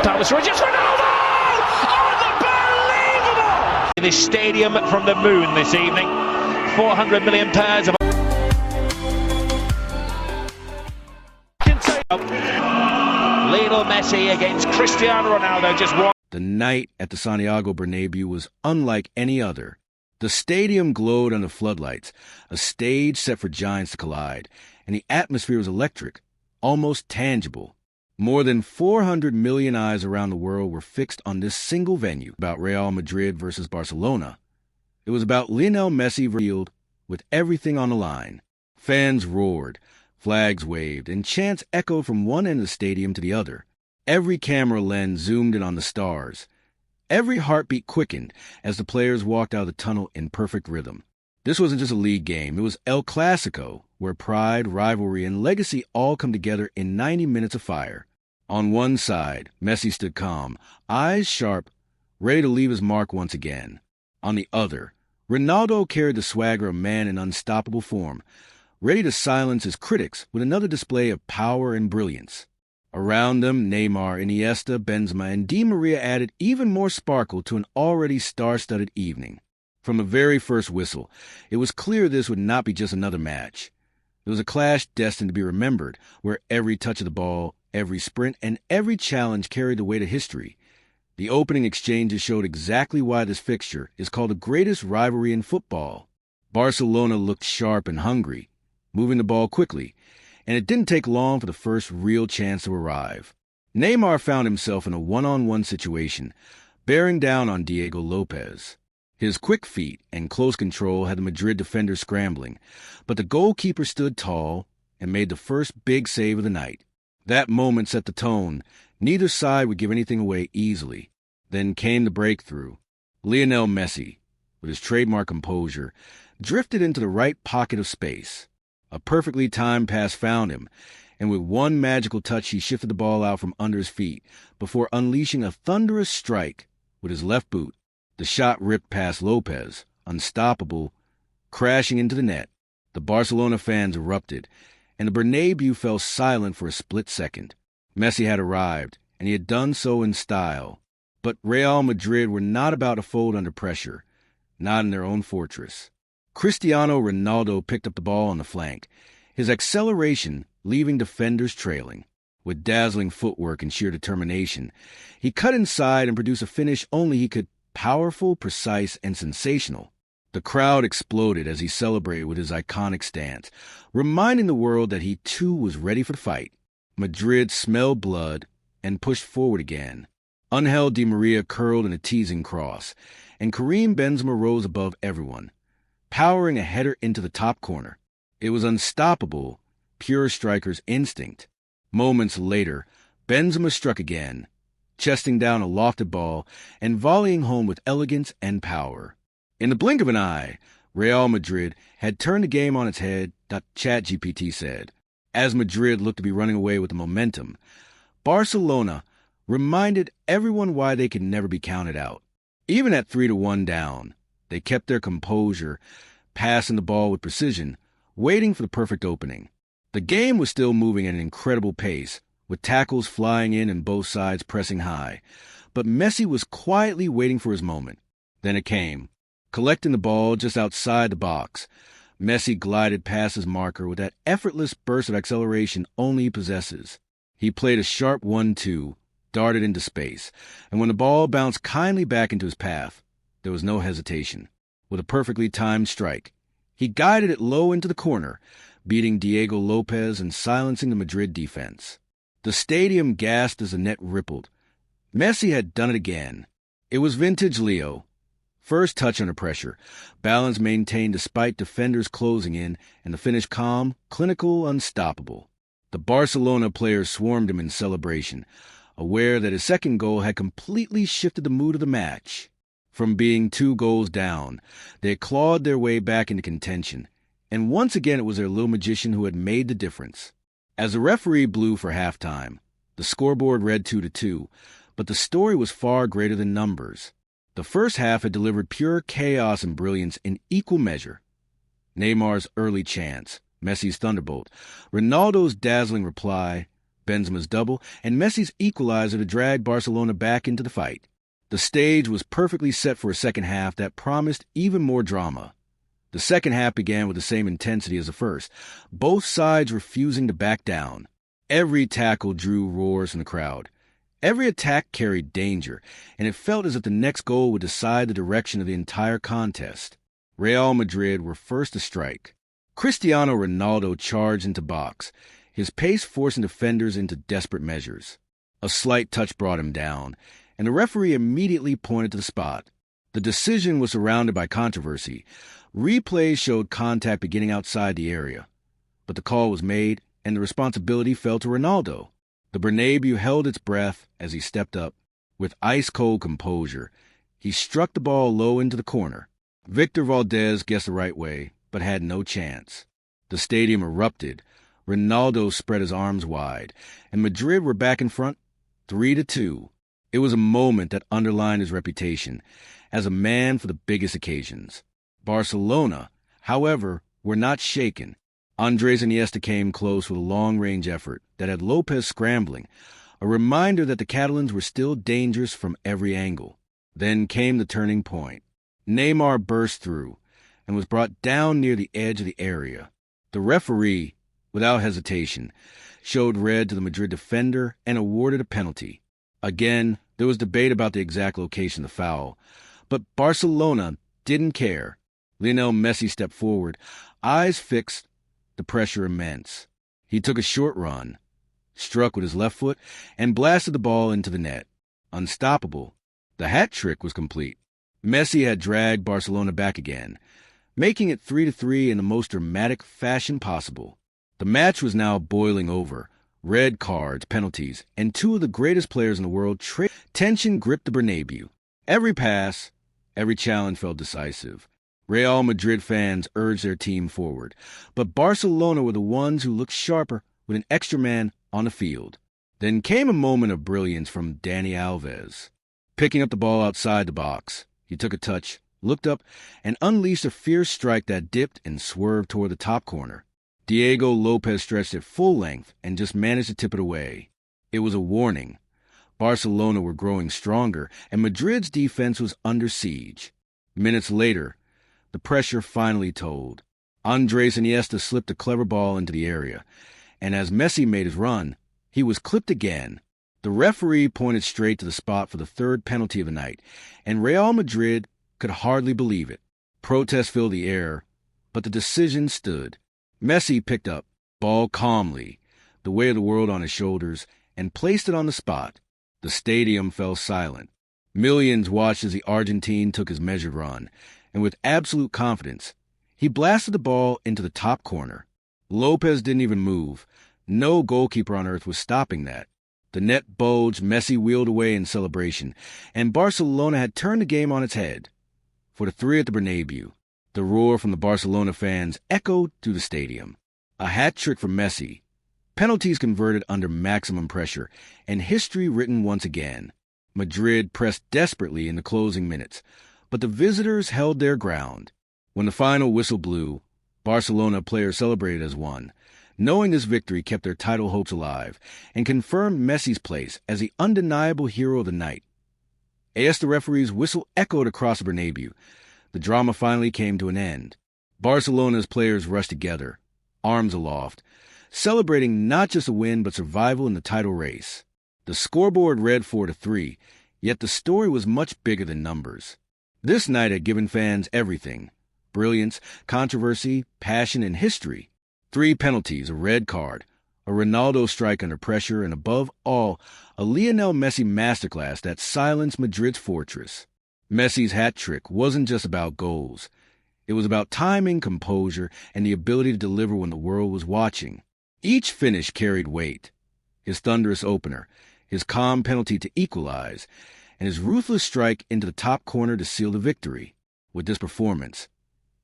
powers through. Just Ronaldo! Unbelievable! This stadium from the moon this evening. 400 million pairs of. Lionel Messi against Cristiano Ronaldo just won. The night at the Santiago Bernabéu was unlike any other. The stadium glowed under floodlights, a stage set for giants to collide, and the atmosphere was electric, almost tangible. More than 400 million eyes around the world were fixed on this single venue. About Real Madrid versus Barcelona. It was about Lionel Messi field with everything on the line. Fans roared, flags waved, and chants echoed from one end of the stadium to the other. Every camera lens zoomed in on the stars. Every heartbeat quickened as the players walked out of the tunnel in perfect rhythm. This wasn't just a league game. It was El Clásico, where pride, rivalry, and legacy all come together in 90 minutes of fire. On one side, Messi stood calm, eyes sharp, ready to leave his mark once again. On the other, Ronaldo carried the swagger of a man in unstoppable form, ready to silence his critics with another display of power and brilliance. Around them, Neymar, Iniesta, Benzema, and Di Maria added even more sparkle to an already star-studded evening. From the very first whistle, it was clear this would not be just another match. It was a clash destined to be remembered, where every touch of the ball, every sprint, and every challenge carried the weight of history. The opening exchanges showed exactly why this fixture is called the greatest rivalry in football. Barcelona looked sharp and hungry, moving the ball quickly, and it didn't take long for the first real chance to arrive. Neymar found himself in a one-on-one situation, bearing down on Diego Lopez. His quick feet and close control had the Madrid defenders scrambling, but the goalkeeper stood tall and made the first big save of the night. That moment set the tone. Neither side would give anything away easily. Then came the breakthrough. Lionel Messi, with his trademark composure, drifted into the right pocket of space. A perfectly timed pass found him, and with one magical touch he shifted the ball out from under his feet before unleashing a thunderous strike with his left boot. The shot ripped past Lopez, unstoppable, crashing into the net. The Barcelona fans erupted, and the Bernabéu fell silent for a split second. Messi had arrived, and he had done so in style. But Real Madrid were not about to fold under pressure, not in their own fortress. Cristiano Ronaldo picked up the ball on the flank, his acceleration leaving defenders trailing. With dazzling footwork and sheer determination, he cut inside and produced a finish only he could, powerful, precise, and sensational. The crowd exploded as he celebrated with his iconic stance, reminding the world that he too was ready for the fight. Madrid smelled blood and pushed forward again. Angel Di Maria curled in a teasing cross, and Karim Benzema rose above everyone, powering a header into the top corner. It was unstoppable, pure striker's instinct. Moments later, Benzema struck again, chesting down a lofted ball and volleying home with elegance and power. In the blink of an eye, Real Madrid had turned the game on its head, ChatGPT said. As Madrid looked to be running away with the momentum, Barcelona reminded everyone why they could never be counted out. Even at 3-1 down, they kept their composure, passing the ball with precision, waiting for the perfect opening. The game was still moving at an incredible pace, with tackles flying in and both sides pressing high. But Messi was quietly waiting for his moment. Then it came. Collecting the ball just outside the box, Messi glided past his marker with that effortless burst of acceleration only he possesses. He played a sharp 1-2, darted into space, and when the ball bounced kindly back into his path, there was no hesitation. With a perfectly timed strike, he guided it low into the corner, beating Diego Lopez and silencing the Madrid defense. The stadium gasped as the net rippled. Messi had done it again. It was vintage Leo. First touch under pressure, balance maintained despite defenders closing in, and the finish calm, clinical, unstoppable. The Barcelona players swarmed him in celebration, aware that his second goal had completely shifted the mood of the match. From being 2 goals down, they had clawed their way back into contention, and once again it was their little magician who had made the difference. As the referee blew for halftime, the scoreboard read 2-2, but the story was far greater than numbers. The first half had delivered pure chaos and brilliance in equal measure. Neymar's early chance, Messi's thunderbolt, Ronaldo's dazzling reply, Benzema's double, and Messi's equalizer to drag Barcelona back into the fight. The stage was perfectly set for a second half that promised even more drama. The second half began with the same intensity as the first, both sides refusing to back down. Every tackle drew roars from the crowd. Every attack carried danger, and it felt as if the next goal would decide the direction of the entire contest. Real Madrid were first to strike. Cristiano Ronaldo charged into box, his pace forcing defenders into desperate measures. A slight touch brought him down, and the referee immediately pointed to the spot. The decision was surrounded by controversy. Replays showed contact beginning outside the area, but the call was made, and the responsibility fell to Ronaldo. The Bernabéu held its breath as he stepped up. With ice-cold composure, he struck the ball low into the corner. Victor Valdez guessed the right way, but had no chance. The stadium erupted. Ronaldo spread his arms wide, and Madrid were back in front, 3-2. It was a moment that underlined his reputation as a man for the biggest occasions. Barcelona, however, were not shaken. Andres Iniesta came close with a long-range effort that had Lopez scrambling, a reminder that the Catalans were still dangerous from every angle. Then came the turning point. Neymar burst through and was brought down near the edge of the area. The referee, without hesitation, showed red to the Madrid defender and awarded a penalty. Again, there was debate about the exact location of the foul, but Barcelona didn't care. Lionel Messi stepped forward, eyes fixed, the pressure immense. He took a short run, struck with his left foot, and blasted the ball into the net. Unstoppable. The hat trick was complete. Messi had dragged Barcelona back again, making it 3-3 in the most dramatic fashion possible. The match was now boiling over. Red cards, penalties, and two of the greatest players in the world. Tension gripped the Bernabéu. Every pass, every challenge felt decisive. Real Madrid fans urged their team forward, but Barcelona were the ones who looked sharper with an extra man on the field. Then came a moment of brilliance from Dani Alves. Picking up the ball outside the box, he took a touch, looked up, and unleashed a fierce strike that dipped and swerved toward the top corner. Diego Lopez stretched it full length and just managed to tip it away. It was a warning. Barcelona were growing stronger, and Madrid's defense was under siege. Minutes later, the pressure finally told. Andres Iniesta slipped a clever ball into the area, and as Messi made his run, he was clipped again. The referee pointed straight to the spot for the third penalty of the night, and Real Madrid could hardly believe it. Protests filled the air, but the decision stood. Messi picked up, ball calmly, the weight of the world on his shoulders, and placed it on the spot. The stadium fell silent. Millions watched as the Argentine took his measured run, and with absolute confidence, he blasted the ball into the top corner. Lopez didn't even move. No goalkeeper on earth was stopping that. The net bulged, Messi wheeled away in celebration, and Barcelona had turned the game on its head. For the three at the Bernabéu, the roar from the Barcelona fans echoed through the stadium. A hat trick for Messi, penalties converted under maximum pressure, and history written once again. Madrid pressed desperately in the closing minutes, but the visitors held their ground. When the final whistle blew, Barcelona players celebrated as one, knowing this victory kept their title hopes alive and confirmed Messi's place as the undeniable hero of the night. As the referee's whistle echoed across the Bernabéu, the drama finally came to an end. Barcelona's players rushed together, arms aloft, celebrating not just a win but survival in the title race. The scoreboard read 4-3, yet the story was much bigger than numbers. This night had given fans everything: brilliance, controversy, passion, and history. 3 penalties, a red card, a Ronaldo strike under pressure, and above all, a Lionel Messi masterclass that silenced Madrid's fortress. Messi's hat trick wasn't just about goals. It was about timing, composure, and the ability to deliver when the world was watching. Each finish carried weight. His thunderous opener, his calm penalty to equalize, and his ruthless strike into the top corner to seal the victory. With this performance,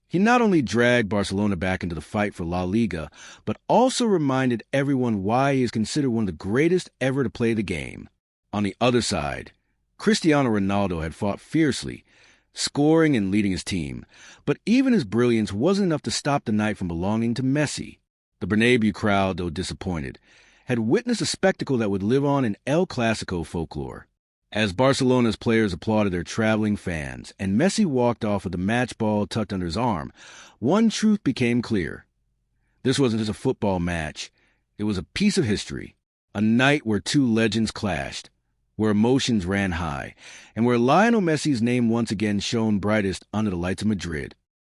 he not only dragged Barcelona back into the fight for La Liga, but also reminded everyone why he is considered one of the greatest ever to play the game. On the other side, Cristiano Ronaldo had fought fiercely, scoring and leading his team, but even his brilliance wasn't enough to stop the night from belonging to Messi. The Bernabéu crowd, though disappointed, had witnessed a spectacle that would live on in El Clásico folklore. As Barcelona's players applauded their traveling fans and Messi walked off with the match ball tucked under his arm, one truth became clear. This wasn't just a football match. It was a piece of history, a night where two legends clashed, where emotions ran high, and where Lionel Messi's name once again shone brightest under the lights of Madrid.